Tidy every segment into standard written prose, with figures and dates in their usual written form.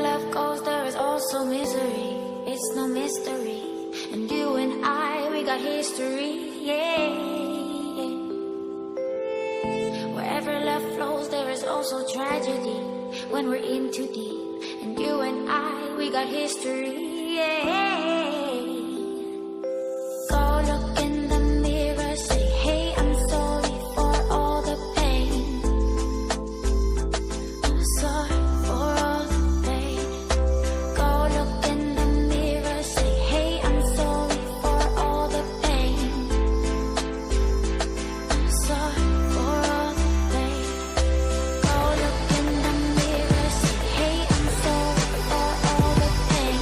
love goes, there is also misery. It's no mystery. And you and I, we got history, yeah. Wherever love flows, there is also tragedy. When we're in too deep. And you and I, we got history, yeah. Go look in the mirror, say, hey, I'm sorry for all the pain. I'm sorry for all the pain. Go look in the mirror, say, hey, I'm sorry for all the pain. I'm sorry for all the pain. Go look in the mirror, say, hey, I'm sorry for all the pain.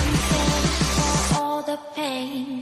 I'm sorry for all the pain.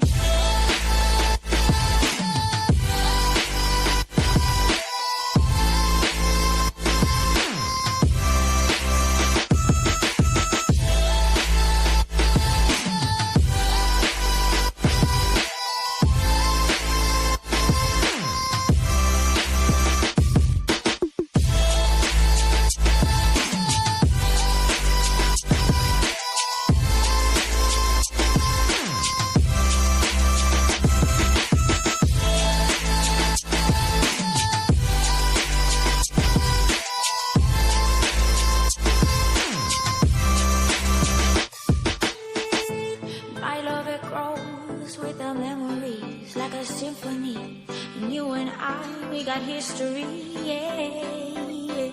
My love, it grows with the memories like a symphony. And you and I, we got history, yeah.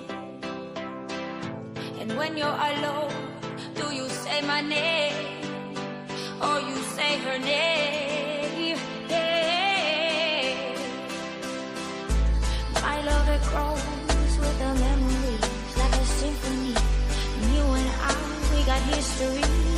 And when you're alone, do you say my name or you say her name? Yeah. My love, it grows with the memories like a symphony. And you and I, we got history.